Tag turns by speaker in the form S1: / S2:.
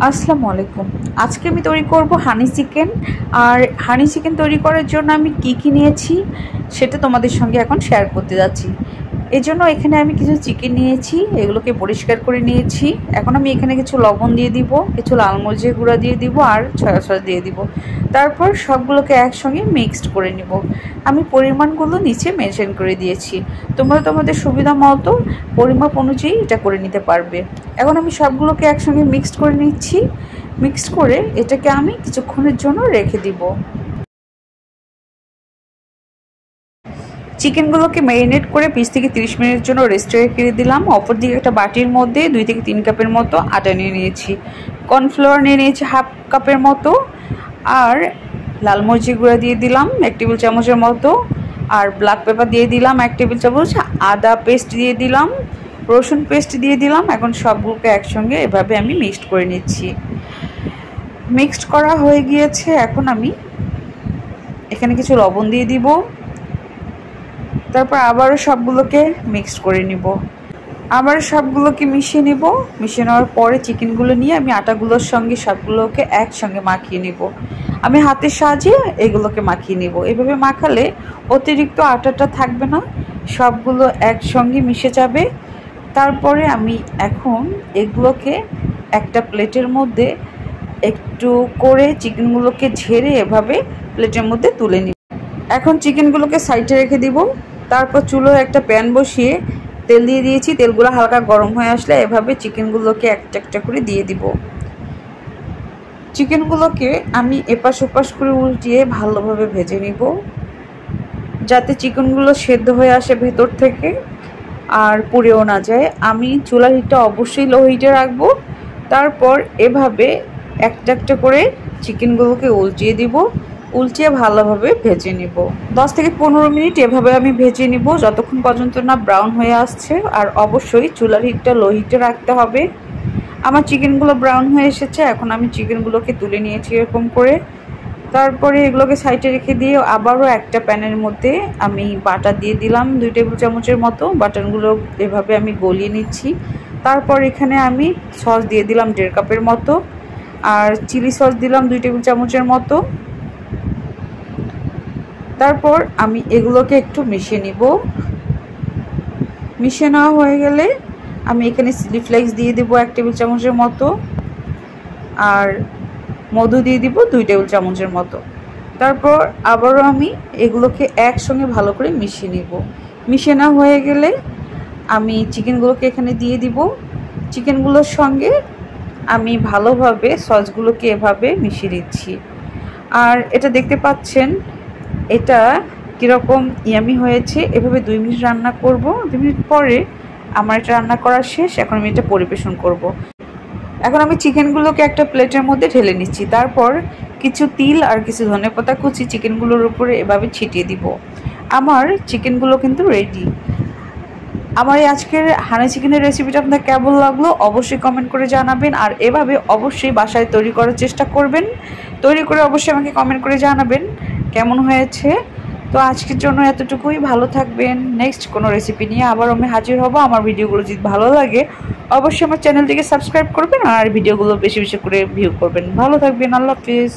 S1: আসসালামু আলাইকুম। আজকে আমি তৈরি করব হানি চিকেন। আর হানি চিকেন তৈরি করার জন্য আমি কি নিয়েছি সেটা তোমাদের সঙ্গে এখন শেয়ার করতে যাচ্ছি। এজন্য এখানে আমি কিছু চিকেন নিয়েছি, এগুলোকে পরিষ্কার করে নিয়েছি। এখন আমি এখানে কিছু লবণ দিয়ে দিব, কিছু লাল মরিচের গুঁড়া দিয়ে দিব আর সয়া সস দিয়ে দিব। তারপর সবগুলোকে একসঙ্গে মিক্সড করে নিব। আমি পরিমাণগুলো নিচে মেনশন করে দিয়েছি, তোমরা তোমাদের সুবিধা মতো পরিমাপ অনুযায়ী এটা করে নিতে পারবে। এখন আমি সবগুলোকে একসঙ্গে মিক্সড করে নিচ্ছি। মিক্সড করে এটাকে আমি কিছুক্ষণের জন্য রেখে দিব। চিকেনগুলোকে ম্যারিনেট করে 20 থেকে 30 মিনিটের জন্য রেস্টে রেখে দিলাম। অপর দিকে একটা বাটির মধ্যে 2 থেকে 3 কাপের মতো আটা নিয়ে নিয়েছি, কর্নফ্লাওয়ার নিয়ে নিয়েছি হাফ কাপের মতো, আর লাল মরিচের গুঁড়া দিয়ে দিলাম 1 টেবিল চামচের মতো, আর ব্ল্যাক পেপার দিয়ে দিলাম 1 টেবিল চামচ, আদা পেস্ট দিয়ে দিলাম, রসুন পেস্ট দিয়ে দিলাম। এখন সবগুলোকে একসঙ্গে এভাবে আমি মিক্সড করে নিচ্ছি। মিক্সড করা হয়ে গিয়েছে। এখন আমি এখানে কিছু লবণ দিয়ে দিব। তারপর আবারও সবগুলোকে মিক্সড করে নিব। আবার সবগুলোকে মিশিয়ে নিব। মিশিয়ে নেওয়ার পরে চিকেনগুলো নিয়ে আমি আটাগুলোর সঙ্গে সবগুলোকে একসঙ্গে মাখিয়ে নিব। আমি হাতের সাহায্যে এগুলোকে মাখিয়ে নিব। এভাবে মাখালে অতিরিক্ত আটাটা থাকবে না, সবগুলো একসঙ্গে মিশে যাবে। তারপরে আমি এখন এগুলোকে একটা প্লেটের মধ্যে একটু করে চিকেনগুলোকে ঝেড়ে এভাবে প্লেটের মধ্যে তুলে নিব। এখন চিকেনগুলোকে সাইডে রেখে দিব। তারপর চুলোয় একটা প্যান বসিয়ে তেল দিয়ে দিয়েছি। তেলগুলো হালকা গরম হয়ে আসলে এভাবে চিকেনগুলোকে একটা একটা করে দিয়ে দিব। চিকেনগুলোকে আমি এপাশ ওপাশ করে উল্টিয়ে ভালোভাবে ভেজে নিব, যাতে চিকেনগুলো সেদ্ধ হয়ে আসে ভেতর থেকে আর পুড়েও না যায়। আমি চুলার হিটটা অবশ্যই লো হিটে রাখবো। তারপর এভাবে একটা একটা করে চিকেনগুলোকে উল্টিয়ে দিব, উল্টিয়ে ভালোভাবে ভেজে নিব। 10 থেকে 15 মিনিট এভাবে আমি ভেজে নিব, যতক্ষণ পর্যন্ত না ব্রাউন হয়ে আসছে। আর অবশ্যই চুলার হিটটা লো হিটে রাখতে হবে। আমার চিকেনগুলো ব্রাউন হয়ে এসেছে। এখন আমি চিকেনগুলোকে তুলে নিয়েছি এরকম করে। তারপরে এগুলোকে সাইডে রেখে দিয়ে আবারও একটা প্যানের মধ্যে আমি বাটার দিয়ে দিলাম 2 টেবিল চামচের মতো। বাটারগুলো এভাবে আমি গলিয়ে নিচ্ছি। তারপর এখানে আমি সস দিয়ে দিলাম 1.5 কাপের মতো, আর চিলি সস দিলাম 2 টেবিল চামচের মতো। তারপর আমি এগুলোকে একটু মিশিয়ে নিব। মিশিয়ে নেওয়া হয়ে গেলে আমি এখানে চিলি ফ্লেক্স দিয়ে দেবো 1 টেবিল চামচের মতো, আর মধু দিয়ে দিব 2 টেবিল চামচের মতো। তারপর আবারও আমি এগুলোকে একসঙ্গে ভালো করে মিশিয়ে নিব। মিশিয়ে নেওয়া হয়ে গেলে আমি চিকেনগুলোকে এখানে দিয়ে দিব। চিকেনগুলোর সঙ্গে আমি ভালোভাবে সসগুলোকে এভাবে মিশিয়ে দিচ্ছি। আর এটা দেখতে পাচ্ছেন এটা কীরকম ইয়ামি হয়েছে। এভাবে 2 মিনিট রান্না করব। 2 মিনিট পরে আমার এটা রান্না করা শেষ। এখন আমি এটা পরিবেশন করব। এখন আমি চিকেনগুলোকে একটা প্লেটের মধ্যে ঢেলে নিচ্ছি। তারপর কিছু তিল আর কিছু ধনেপাতা কুচি চিকেনগুলোর উপরে এভাবে ছিটিয়ে দিব। আমার চিকেনগুলো কিন্তু রেডি। আমার এই আজকের হানি চিকেনের রেসিপিটা আপনাদের কেমন লাগলো অবশ্যই কমেন্ট করে জানাবেন। আর এভাবে অবশ্যই বাসায় তৈরি করার চেষ্টা করবেন। তৈরি করে অবশ্যই আমাকে কমেন্ট করে জানাবেন কেমন হয়েছে। তো আজকের জন্য এতটুকুই। ভালো থাকবেন। নেক্সট কোনো রেসিপি নিয়ে আবার আমি হাজির হব। আমার ভিডিওগুলো যদি ভালো লাগে অবশ্যই আমার চ্যানেলটিকে সাবস্ক্রাইব করবেন আর ভিডিওগুলো বেশি বেশি করে ভিউ করবেন। ভালো থাকবেন। আল্লাহ হাফিজ।